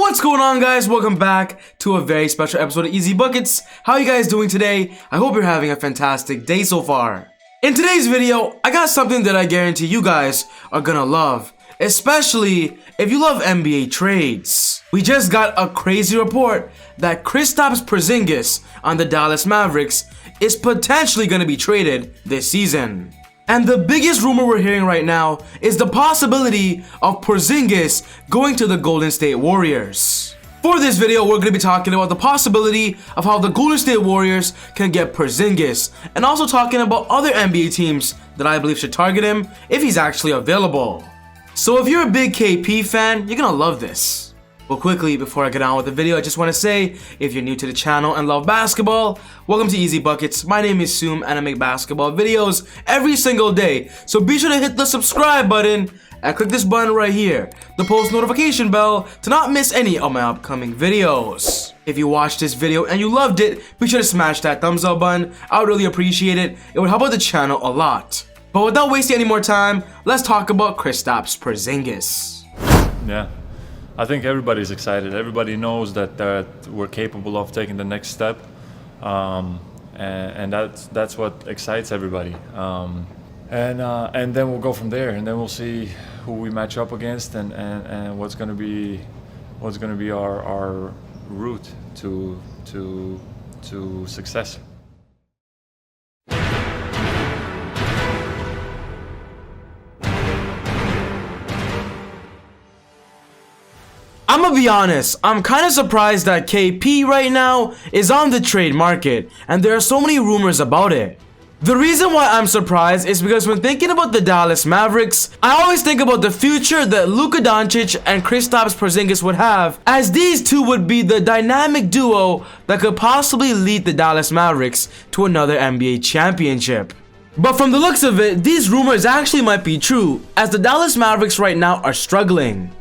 What's going on, guys? Welcome back to a very special episode of Easy Buckets. How are you guys doing today? I hope you're having a fantastic day so far. In today's video, I got something that I guarantee you guys are gonna love, especially if you love NBA trades. We just got a crazy report that Kristaps Porzingis on the Dallas Mavericks is potentially gonna be traded this season. And the biggest rumor we're hearing right now is the possibility of Porzingis going to the Golden State Warriors. For this video, we're going to be talking about the possibility of how the Golden State Warriors can get Porzingis, and also talking about other NBA teams that I believe should target him if he's actually available. So if you're a big KP fan, you're going to love this. Well, quickly, before I get on with the video, I just want to say, if you're new to the channel and love basketball, welcome to Easy Buckets. My name is Soom, and I make basketball videos every single day. So be sure to hit the subscribe button and click this button right here, the post notification bell, to not miss any of my upcoming videos. If you watched this video and you loved it, be sure to smash that thumbs up button. I would really appreciate it. It would help out the channel a lot. But without wasting any more time, let's talk about Kristaps Porzingis. Yeah. I think everybody's excited. Everybody knows that we're capable of taking the next step, and that's what excites everybody. And then we'll go from there, and then we'll see who we match up against, and what's going to be our route to success. I'm gonna be honest, I'm kind of surprised that KP right now is on the trade market, and there are so many rumors about it. The reason why I'm surprised is because when thinking about the Dallas Mavericks, I always think about the future that Luka Doncic and Kristaps Porzingis would have, as these two would be the dynamic duo that could possibly lead the Dallas Mavericks to another NBA championship. But from the looks of it, these rumors actually might be true, as the Dallas Mavericks right now are struggling.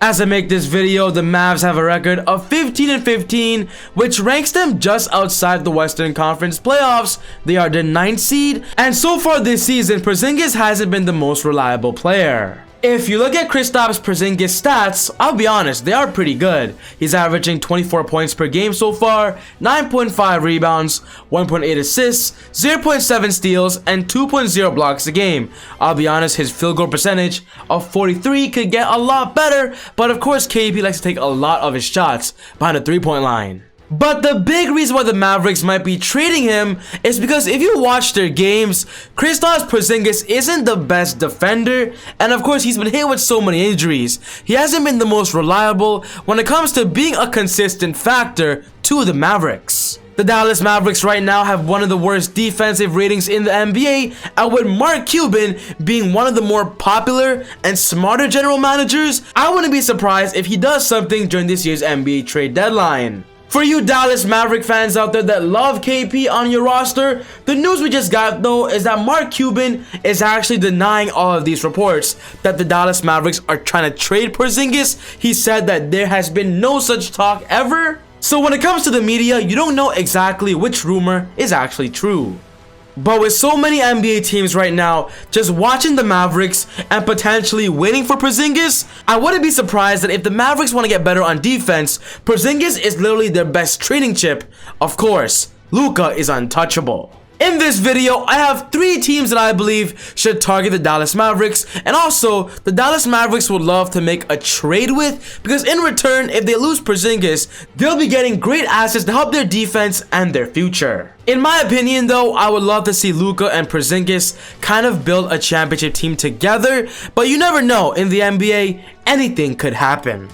As I make this video, the Mavs have a record of 15-15, which ranks them just outside the Western Conference playoffs. They are the 9th seed, and so far this season, Porzingis hasn't been the most reliable player. If you look at Kristaps Porzingis' stats, I'll be honest, they are pretty good. He's averaging 24 points per game so far, 9.5 rebounds, 1.8 assists, 0.7 steals, and 2.0 blocks a game. I'll be honest, his field goal percentage of 43 could get a lot better, but of course KP likes to take a lot of his shots behind the three-point line. But the big reason why the Mavericks might be trading him is because if you watch their games, Kristaps Porzingis isn't the best defender, and of course he's been hit with so many injuries. He hasn't been the most reliable when it comes to being a consistent factor to the Mavericks. The Dallas Mavericks right now have one of the worst defensive ratings in the NBA, and with Mark Cuban being one of the more popular and smarter general managers, I wouldn't be surprised if he does something during this year's NBA trade deadline. For you Dallas Maverick fans out there that love KP on your roster, the news we just got though is that Mark Cuban is actually denying all of these reports that the Dallas Mavericks are trying to trade Porzingis. He said that there has been no such talk ever. So when it comes to the media, you don't know exactly which rumor is actually true. But with so many NBA teams right now just watching the Mavericks and potentially waiting for Porzingis, I wouldn't be surprised that if the Mavericks want to get better on defense, Porzingis is literally their best trading chip. Of course, Luka is untouchable. In this video, I have 3 teams that I believe should target the Dallas Mavericks, and also the Dallas Mavericks would love to make a trade with, because in return, if they lose Porzingis, they'll be getting great assets to help their defense and their future. In my opinion though, I would love to see Luka and Porzingis kind of build a championship team together, but you never know, in the NBA, anything could happen.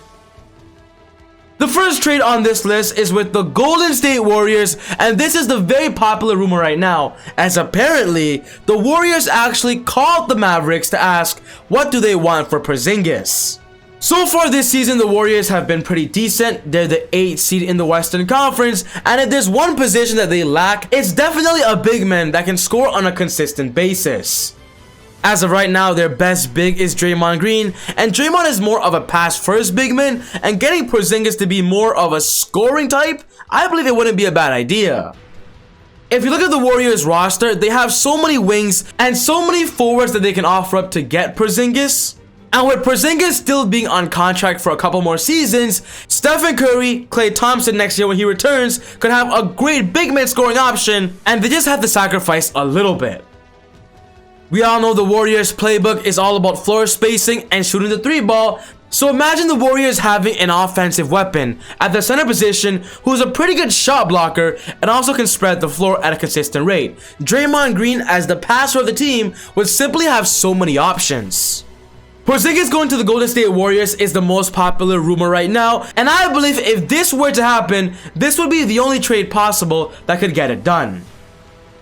The first trade on this list is with the Golden State Warriors, and this is the very popular rumor right now, as apparently the Warriors actually called the Mavericks to ask what do they want for Porzingis. So far this season, the Warriors have been pretty decent. They're the 8th seed in the Western Conference, and if there's one position that they lack, it's definitely a big man that can score on a consistent basis. As of right now, their best big is Draymond Green, and Draymond is more of a pass-first big man, and getting Porzingis to be more of a scoring type, I believe it wouldn't be a bad idea. If you look at the Warriors roster, they have so many wings and so many forwards that they can offer up to get Porzingis. And with Porzingis still being on contract for a couple more seasons, Stephen Curry, Klay Thompson next year when he returns could have a great big man scoring option, and they just have to sacrifice a little bit. We all know the Warriors playbook is all about floor spacing and shooting the 3-ball, so imagine the Warriors having an offensive weapon at the center position who's a pretty good shot blocker and also can spread the floor at a consistent rate. Draymond Green, as the passer of the team, would simply have so many options. Porzingis going to the Golden State Warriors is the most popular rumor right now, and I believe if this were to happen, this would be the only trade possible that could get it done.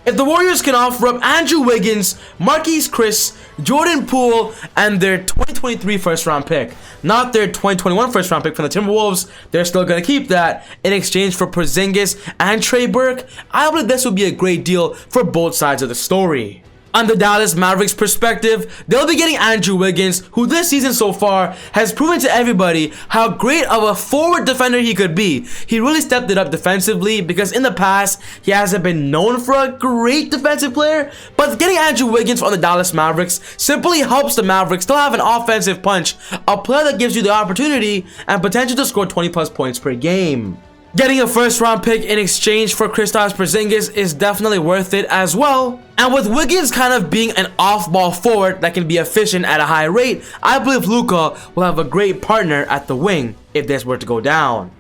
If the Warriors can offer up Andrew Wiggins, Marquise Chris, Jordan Poole, and their 2023 first round pick, not their 2021 first round pick from the Timberwolves, they're still going to keep that in exchange for Porzingis and Trey Burke, I believe this would be a great deal for both sides of the story. On the Dallas Mavericks perspective, they'll be getting Andrew Wiggins, who this season so far has proven to everybody how great of a forward defender he could be. He really stepped it up defensively because in the past, he hasn't been known for a great defensive player, but getting Andrew Wiggins on the Dallas Mavericks simply helps the Mavericks still have an offensive punch, a player that gives you the opportunity and potential to score 20 plus points per game. Getting a first round pick in exchange for Kristaps Porzingis is definitely worth it as well. And with Wiggins kind of being an off-ball forward that can be efficient at a high rate, I believe Luka will have a great partner at the wing if this were to go down.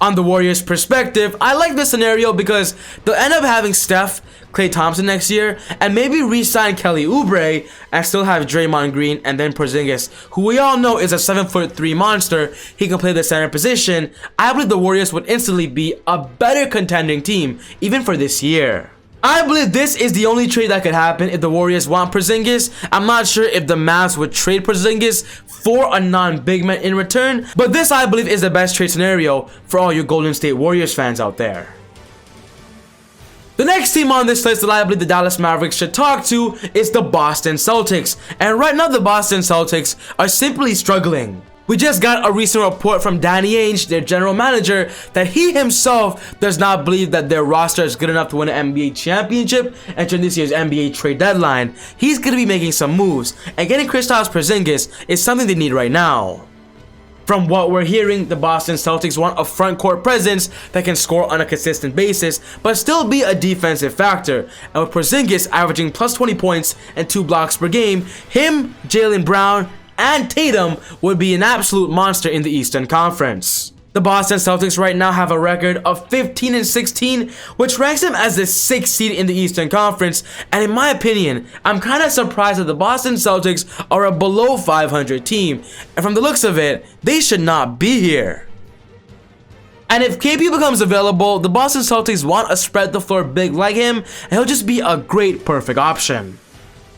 On the Warriors' perspective, I like this scenario because they'll end up having Steph, Klay Thompson next year, and maybe re-sign Kelly Oubre and still have Draymond Green and then Porzingis, who we all know is a 7'3" monster. He can play the center position. I believe the Warriors would instantly be a better contending team, even for this year. I believe this is the only trade that could happen if the Warriors want Porzingis. I'm not sure if the Mavs would trade Porzingis for a non-big man in return, but this I believe is the best trade scenario for all you Golden State Warriors fans out there. The next team on this list that I believe the Dallas Mavericks should talk to is the Boston Celtics, and right now the Boston Celtics are simply struggling. We just got a recent report from Danny Ainge, their general manager, that he himself does not believe that their roster is good enough to win an NBA championship entering this year's NBA trade deadline. He's going to be making some moves, and getting Kristaps Porzingis is something they need right now. From what we're hearing, the Boston Celtics want a front court presence that can score on a consistent basis, but still be a defensive factor. And with Porzingis averaging plus 20 points and 2 blocks per game, him, Jaylen Brown, and Tatum would be an absolute monster in the Eastern Conference. The Boston Celtics right now have a record of 15-16, which ranks them as the 6th seed in the Eastern Conference, and in my opinion, I'm kind of surprised that the Boston Celtics are a below 500 team, and from the looks of it, they should not be here. And if KP becomes available, the Boston Celtics want a spread the floor big like him, and he'll just be a great perfect option.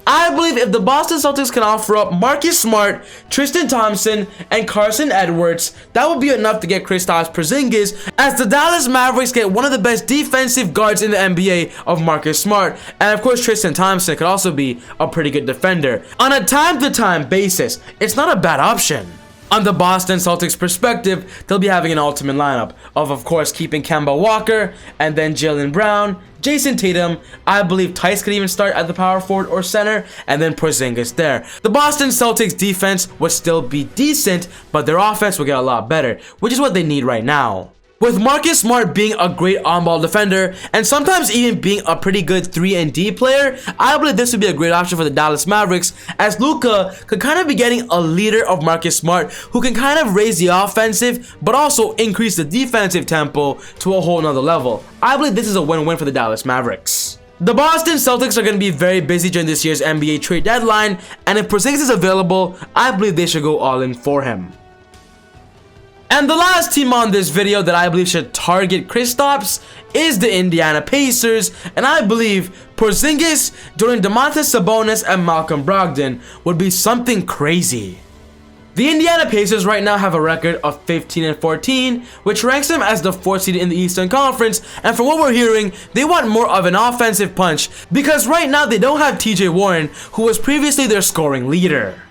I believe if the Boston Celtics can offer up Marcus Smart, Tristan Thompson, and Carson Edwards, that would be enough to get Kristaps Porzingis, as the Dallas Mavericks get one of the best defensive guards in the NBA of Marcus Smart, and of course Tristan Thompson could also be a pretty good defender. On a time-to-time basis, it's not a bad option. On the Boston Celtics perspective, they'll be having an ultimate lineup of course, keeping Kemba Walker, and then Jaylen Brown, Jason Tatum, I believe Tice could even start at the power forward or center, and then Porzingis there. The Boston Celtics defense would still be decent, but their offense will get a lot better, which is what they need right now. With Marcus Smart being a great on-ball defender, and sometimes even being a pretty good 3-and-D player, I believe this would be a great option for the Dallas Mavericks, as Luka could kind of be getting a leader of Marcus Smart who can kind of raise the offensive, but also increase the defensive tempo to a whole nother level. I believe this is a win-win for the Dallas Mavericks. The Boston Celtics are going to be very busy during this year's NBA trade deadline, and if Porzingis is available, I believe they should go all in for him. And the last team on this video that I believe should target Kristaps is the Indiana Pacers, and I believe Porzingis, Domantas Sabonis, and Malcolm Brogdon would be something crazy. The Indiana Pacers right now have a record of 15-14, which ranks them as the 4th seed in the Eastern Conference, and from what we're hearing, they want more of an offensive punch because right now they don't have TJ Warren, who was previously their scoring leader.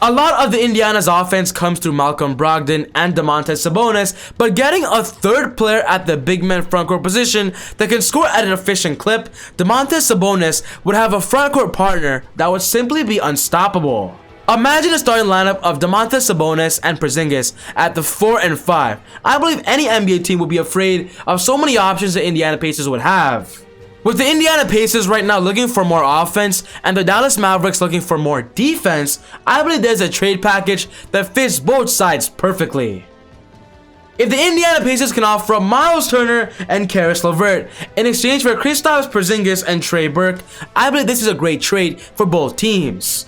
A lot of the Indiana's offense comes through Malcolm Brogdon and Domantas Sabonis, but getting a third player at the big man frontcourt position that can score at an efficient clip, Domantas Sabonis would have a frontcourt partner that would simply be unstoppable. Imagine a starting lineup of Domantas Sabonis and Porzingis at the 4 and 5. I believe any NBA team would be afraid of so many options the Indiana Pacers would have. With the Indiana Pacers right now looking for more offense and the Dallas Mavericks looking for more defense, I believe there's a trade package that fits both sides perfectly. If the Indiana Pacers can offer Miles Turner and Caris LeVert in exchange for Kristaps Porzingis and Trey Burke, I believe this is a great trade for both teams.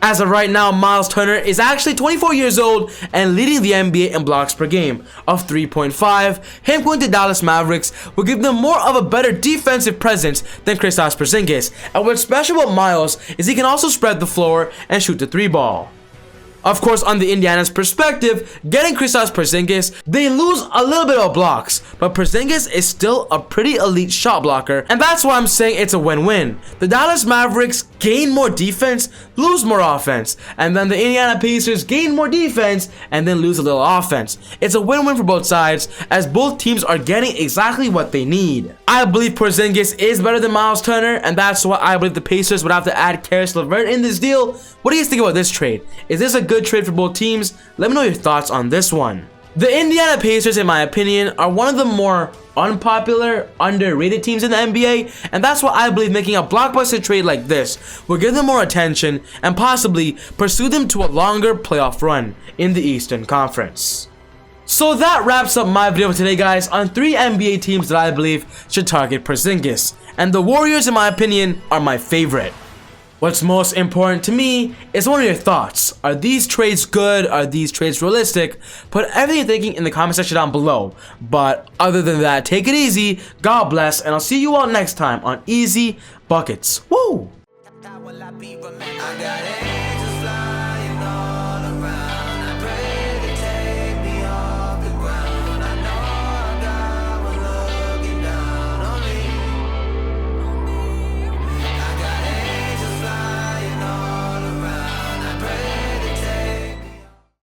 As of right now, Miles Turner is actually 24 years old and leading the NBA in blocks per game of 3.5. Him going to Dallas Mavericks will give them more of a better defensive presence than Kristaps Porzingis. And what's special about Miles is he can also spread the floor and shoot the 3-ball. Of course, on the Indiana's perspective, getting Kristaps Porzingis, they lose a little bit of blocks, but Porzingis is still a pretty elite shot blocker, and that's why I'm saying it's a win-win. The Dallas Mavericks gain more defense, lose more offense, and then the Indiana Pacers gain more defense and then lose a little offense. It's a win-win for both sides, as both teams are getting exactly what they need. I believe Porzingis is better than Miles Turner, and that's why I believe the Pacers would have to add Caris LeVert in this deal. What do you think about this trade? Is this a good trade for both teams? Let me know your thoughts on this one. The Indiana Pacers, in my opinion, are one of the more unpopular, underrated teams in the NBA, and that's why I believe making a blockbuster trade like this will give them more attention and possibly pursue them to a longer playoff run in the Eastern Conference. So that wraps up my video for today, guys, on 3 NBA teams that I believe should target Porzingis, and the Warriors, in my opinion, are my favorite. What's most important to me is what are your thoughts? Are these trades good? Are these trades realistic? Put everything you're thinking in the comment section down below. But other than that, take it easy, God bless, and I'll see you all next time on Easy Buckets. Woo!